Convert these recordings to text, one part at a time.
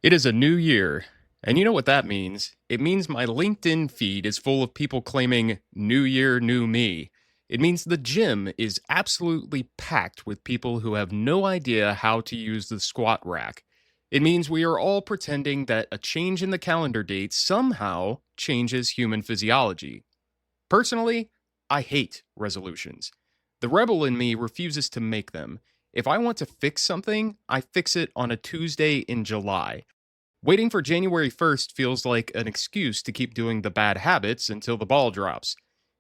It is a new year. And you know what that means? It means my LinkedIn feed is full of people claiming new year, new me. It means the gym is absolutely packed with people who have no idea how to use the squat rack. It means we are all pretending that a change in the calendar date somehow changes human physiology. Personally, I hate resolutions. The rebel in me refuses to make them. If I want to fix something, I fix it on a Tuesday in July. Waiting for January 1st feels like an excuse to keep doing the bad habits until the ball drops.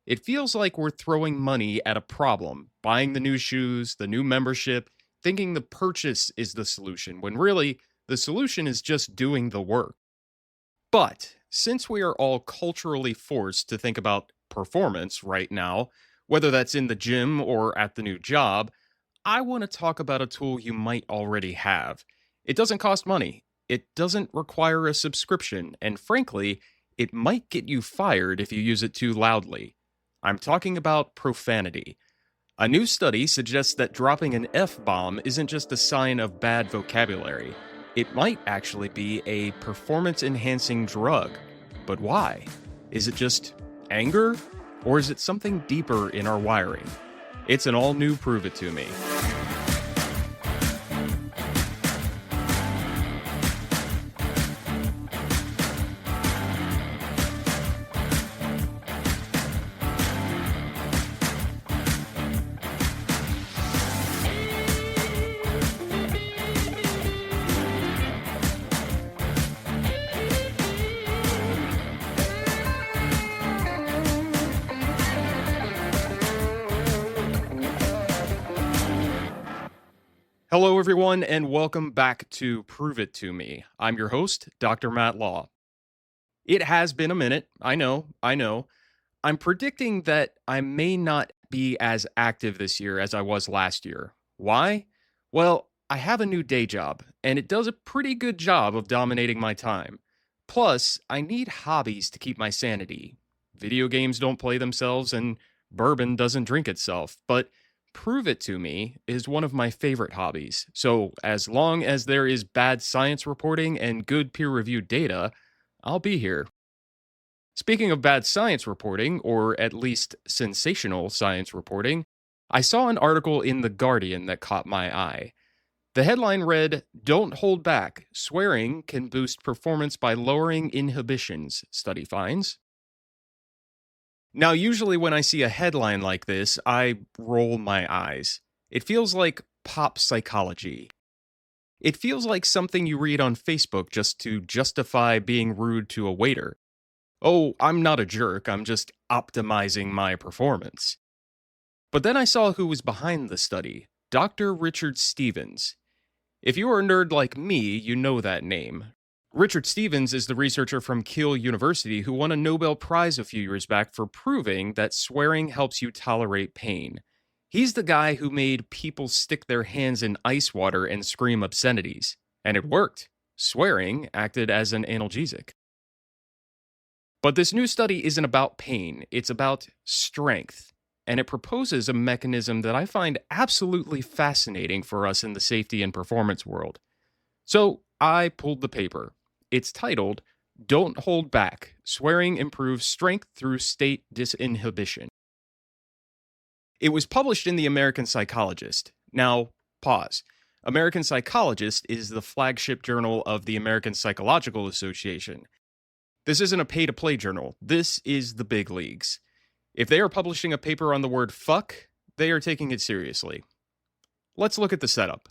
It feels like we're throwing money at a problem, buying the new shoes, the new membership, thinking the purchase is the solution, when really, the solution is just doing the work. But since we are all culturally forced to think about performance right now, whether that's in the gym or at the new job, I want to talk about a tool you might already have. It doesn't cost money, it doesn't require a subscription, and frankly, it might get you fired if you use it too loudly. I'm talking about profanity. A new study suggests that dropping an F bomb isn't just a sign of bad vocabulary. It might actually be a performance enhancing drug. But why? Is it just anger? Or is it something deeper in our wiring? It's an all new Prove It To Me. Hello, everyone, and welcome back to Prove It To Me. I'm your host, Dr. Matt Law. It has been a minute. I know. I'm predicting that I may not be as active this year as I was last year. Why? Well, I have a new day job, and it does a pretty good job of dominating my time. Plus, I need hobbies to keep my sanity. Video games don't play themselves, and bourbon doesn't drink itself, but Prove It To Me is one of my favorite hobbies. So, as long as there is bad science reporting and good peer reviewed data, I'll be here. Speaking of bad science reporting, or at least sensational science reporting, I saw an article in The Guardian that caught my eye. The headline read, "Don't hold back. Swearing can boost performance by lowering inhibitions, study finds." Now, usually when I see a headline like this, I roll my eyes. It feels like pop psychology. It feels like something you read on Facebook just to justify being rude to a waiter. Oh, I'm not a jerk, I'm just optimizing my performance. But then I saw who was behind the study, Dr. Richard Stevens. If you are a nerd like me, you know that name. Richard Stevens is the researcher from Keele University who won a Nobel Prize a few years back for proving that swearing helps you tolerate pain. He's the guy who made people stick their hands in ice water and scream obscenities. And it worked. Swearing acted as an analgesic. But this new study isn't about pain, it's about strength. And it proposes a mechanism that I find absolutely fascinating for us in the safety and performance world. So I pulled the paper. It's titled, "Don't Hold Back. Swearing Improves Strength Through State Disinhibition." It was published in the American Psychologist. Now, pause. American Psychologist is the flagship journal of the American Psychological Association. This isn't a pay-to-play journal. This is the big leagues. If they are publishing a paper on the word fuck, they are taking it seriously. Let's look at the setup.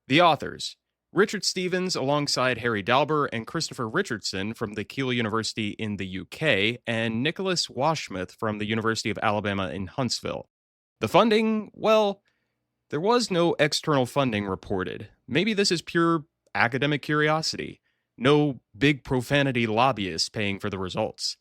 The authors, Richard Stevens alongside Harry Dalber and Christopher Richardson from the Keele University in the UK, and Nicholas Washmuth from the University of Alabama in Huntsville. The funding, well, there was no external funding reported. Maybe this is pure academic curiosity. No big profanity lobbyists paying for the results.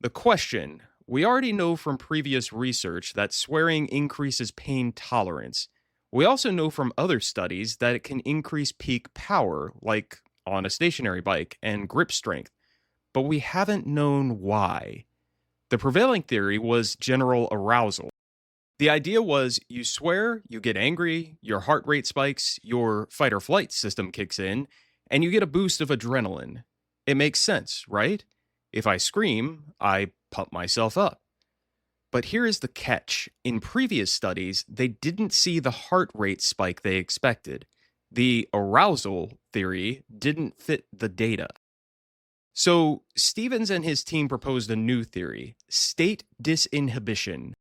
The question, we already know from previous research that swearing increases pain tolerance. We also know from other studies that it can increase peak power, like on a stationary bike, and grip strength. But we haven't known why. The prevailing theory was general arousal. The idea was you swear, you get angry, your heart rate spikes, your fight or flight system kicks in, and you get a boost of adrenaline. It makes sense, right? If I scream, I pump myself up. But here is the catch. In previous studies, they didn't see the heart rate spike they expected. The arousal theory didn't fit the data. So, Stevens and his team proposed a new theory, state disinhibition.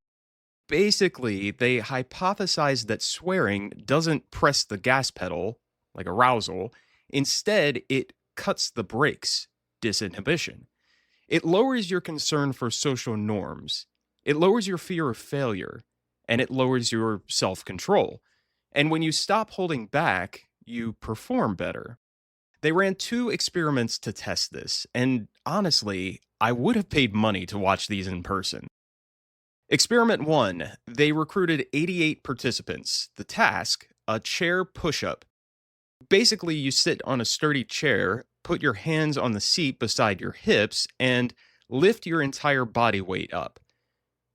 Basically, they hypothesized that swearing doesn't press the gas pedal, like arousal. Instead, it cuts the brakes, disinhibition. It lowers your concern for social norms. It lowers your fear of failure. And it lowers your self control. And when you stop holding back, you perform better. They ran two experiments to test this. And honestly, I would have paid money to watch these in person. Experiment 1, they recruited 88 participants. The task, a chair push up. Basically, you sit on a sturdy chair, put your hands on the seat beside your hips, and lift your entire body weight up.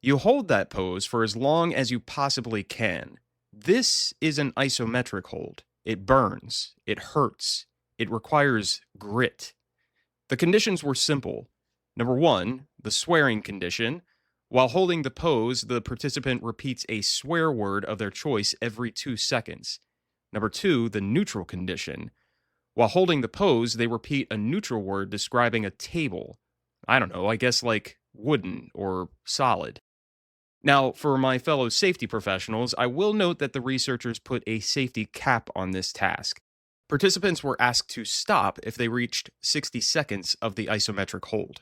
You hold that pose for as long as you possibly can. This is an isometric hold. It burns, it hurts, it requires grit. The conditions were simple. Number 1, the swearing condition. While holding the pose, the participant repeats a swear word of their choice every 2 seconds. Number 2, the neutral condition. While holding the pose, they repeat a neutral word describing a table. I don't know, I guess like wooden or solid. Now, for my fellow safety professionals, I will note that the researchers put a safety cap on this task. Participants were asked to stop if they reached 60 seconds of the isometric hold.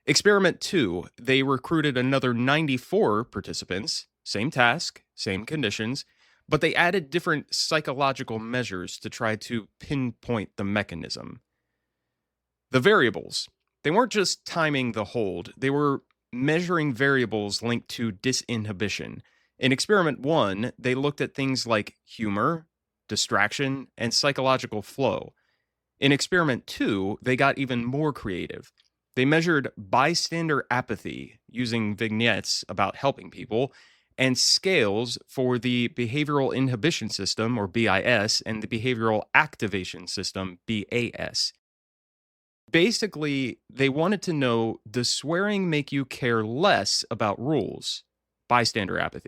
Experiment 2, they recruited another 94 participants, same task, same conditions, but they added different psychological measures to try to pinpoint the mechanism. The variables, they weren't just timing the hold, they were measuring variables linked to disinhibition. In experiment 1, they looked at things like humor, distraction, and psychological flow. In experiment 2, they got even more creative. They measured bystander apathy using vignettes about helping people and scales for the behavioral inhibition system, or BIS, and the behavioral activation system, BAS. Basically, they wanted to know, does swearing make you care less about rules? Bystander apathy.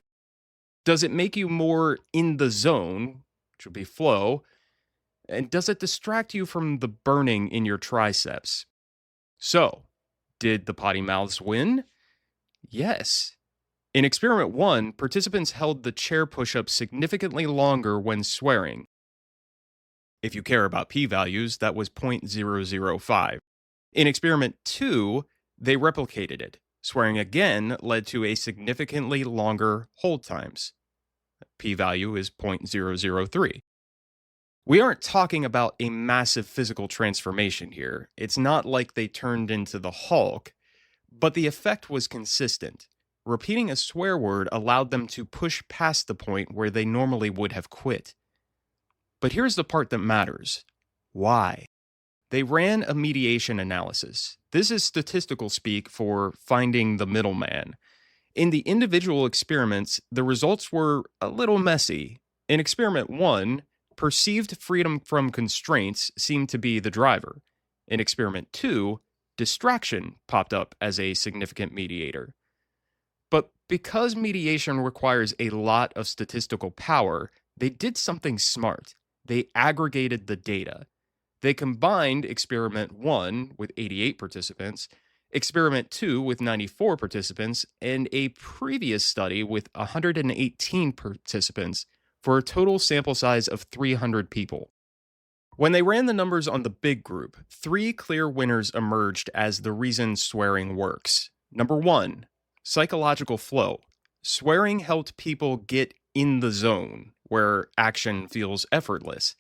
Does it make you more in the zone, which would be flow? And does it distract you from the burning in your triceps? So, did the potty mouths win? Yes. In experiment 1, participants held the chair push-up significantly longer when swearing. If you care about p-values, that was 0.005. In experiment 2, they replicated it. Swearing again led to a significantly longer hold times. P-value is 0.003. We aren't talking about a massive physical transformation here. It's not like they turned into the Hulk, but the effect was consistent. Repeating a swear word allowed them to push past the point where they normally would have quit. But here's the part that matters. Why? They ran a mediation analysis. This is statistical speak for finding the middleman. In the individual experiments, the results were a little messy. In experiment 1, perceived freedom from constraints seemed to be the driver. In experiment 2, distraction popped up as a significant mediator. But because mediation requires a lot of statistical power, they did something smart. They aggregated the data. They combined experiment 1 with 88 participants, experiment 2 with 94 participants, and a previous study with 118 participants for a total sample size of 300 people. When they ran the numbers on the big group, 3 clear winners emerged as the reason swearing works. Number 1, psychological flow. Swearing helped people get in the zone, where action feels effortless.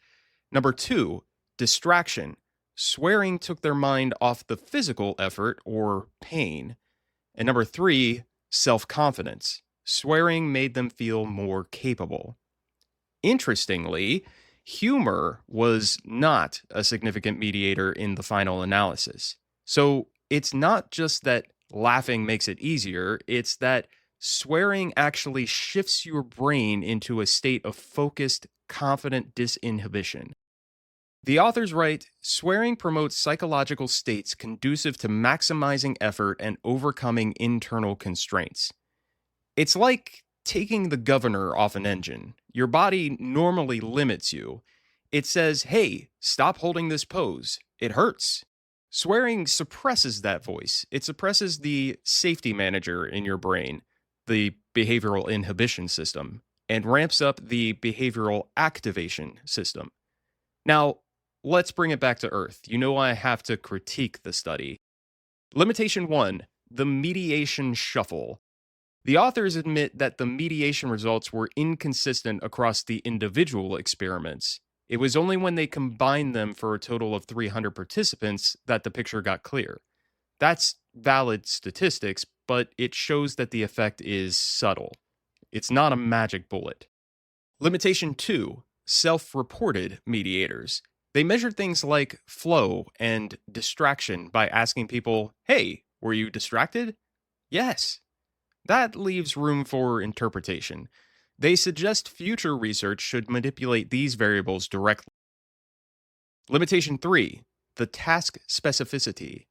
Number 2, distraction. Swearing took their mind off the physical effort or pain. And number 3, self-confidence. Swearing made them feel more capable. Interestingly, humor was not a significant mediator in the final analysis. So it's not just that laughing makes it easier, it's that swearing actually shifts your brain into a state of focused, confident disinhibition. The authors write, swearing promotes psychological states conducive to maximizing effort and overcoming internal constraints. It's like taking the governor off an engine. Your body normally limits you. It says, hey, stop holding this pose. It hurts. Swearing suppresses that voice. It suppresses the safety manager in your brain, the behavioral inhibition system, and ramps up the behavioral activation system. Now, let's bring it back to Earth. You know I have to critique the study. Limitation 1, the mediation shuffle. The authors admit that the mediation results were inconsistent across the individual experiments. It was only when they combined them for a total of 300 participants that the picture got clear. That's valid statistics, but it shows that the effect is subtle. It's not a magic bullet. Limitation 2, self-reported mediators. They measured things like flow and distraction by asking people, hey, were you distracted? Yes. That leaves room for interpretation. They suggest future research should manipulate these variables directly. Limitation 3, the task specificity.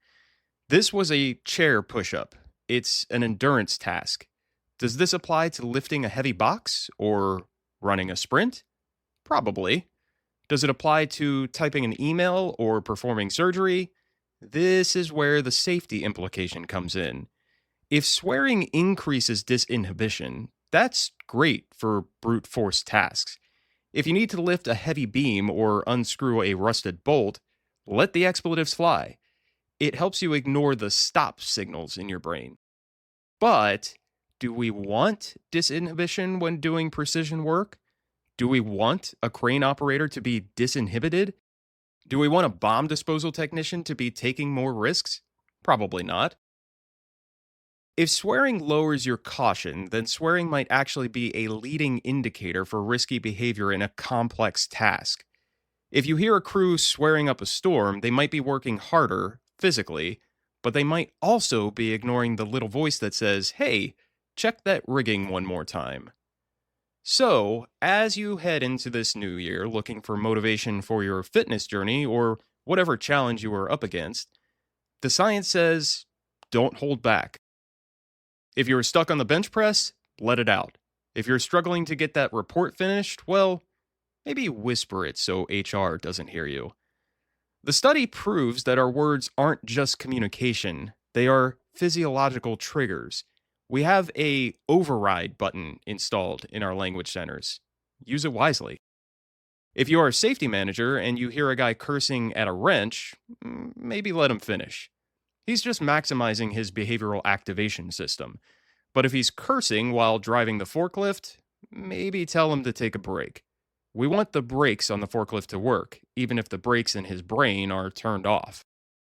This was a chair push-up. It's an endurance task. Does this apply to lifting a heavy box or running a sprint? Probably. Does it apply to typing an email or performing surgery? This is where the safety implication comes in. If swearing increases disinhibition, that's great for brute force tasks. If you need to lift a heavy beam or unscrew a rusted bolt, let the expletives fly. It helps you ignore the stop signals in your brain. But do we want disinhibition when doing precision work? Do we want a crane operator to be disinhibited? Do we want a bomb disposal technician to be taking more risks? Probably not. If swearing lowers your caution, then swearing might actually be a leading indicator for risky behavior in a complex task. If you hear a crew swearing up a storm, they might be working harder, physically, but they might also be ignoring the little voice that says, hey, check that rigging one more time. So, as you head into this new year looking for motivation for your fitness journey or whatever challenge you are up against, the science says, don't hold back. If you're stuck on the bench press, let it out. If you're struggling to get that report finished, well, maybe whisper it so HR doesn't hear you. The study proves that our words aren't just communication, they are physiological triggers. We have a override button installed in our language centers. Use it wisely. If you are a safety manager and you hear a guy cursing at a wrench, maybe let him finish. He's just maximizing his behavioral activation system. But if he's cursing while driving the forklift, maybe tell him to take a break. We want the brakes on the forklift to work, even if the brakes in his brain are turned off.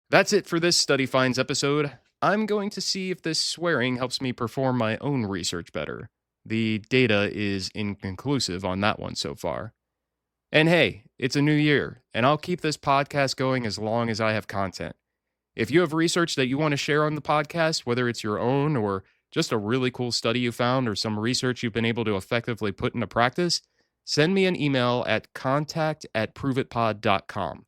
That's it for this Study Finds episode. I'm going to see if this swearing helps me perform my own research better. The data is inconclusive on that one so far. And hey, it's a new year, and I'll keep this podcast going as long as I have content. If you have research that you want to share on the podcast, whether it's your own or just a really cool study you found or some research you've been able to effectively put into practice, send me an email at contact@proveitpod.com.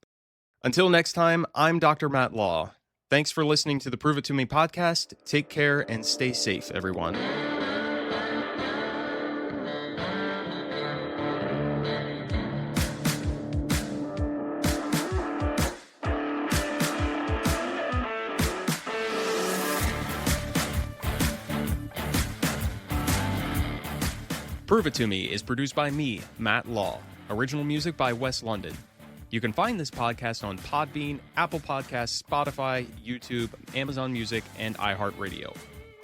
Until next time, I'm Dr. Matt Law. Thanks for listening to the Prove It To Me podcast. Take care and stay safe, everyone. Prove It To Me is produced by me, Matt Law. Original music by Wes London. You can find this podcast on Podbean, Apple Podcasts, Spotify, YouTube, Amazon Music, and iHeartRadio.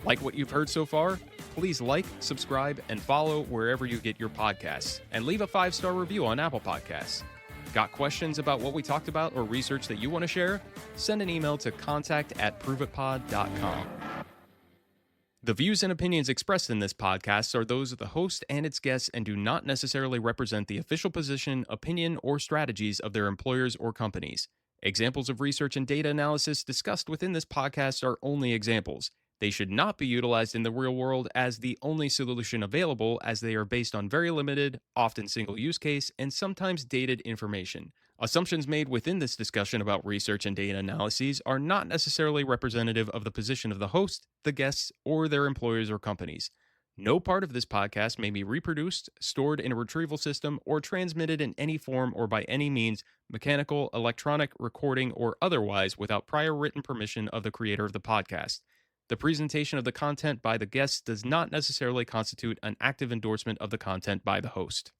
Like what you've heard so far? Please like, subscribe, and follow wherever you get your podcasts, and leave a 5-star review on Apple Podcasts. Got questions about what we talked about or research that you want to share? Send an email to contact@proveitpod.com. The views and opinions expressed in this podcast are those of the host and its guests and do not necessarily represent the official position, opinion, or strategies of their employers or companies. Examples of research and data analysis discussed within this podcast are only examples. They should not be utilized in the real world as the only solution available, as they are based on very limited, often single use case, and sometimes dated information. Assumptions made within this discussion about research and data analyses are not necessarily representative of the position of the host, the guests, or their employers or companies. No part of this podcast may be reproduced, stored in a retrieval system, or transmitted in any form or by any means, mechanical, electronic, recording, or otherwise, without prior written permission of the creator of the podcast. The presentation of the content by the guests does not necessarily constitute an active endorsement of the content by the host.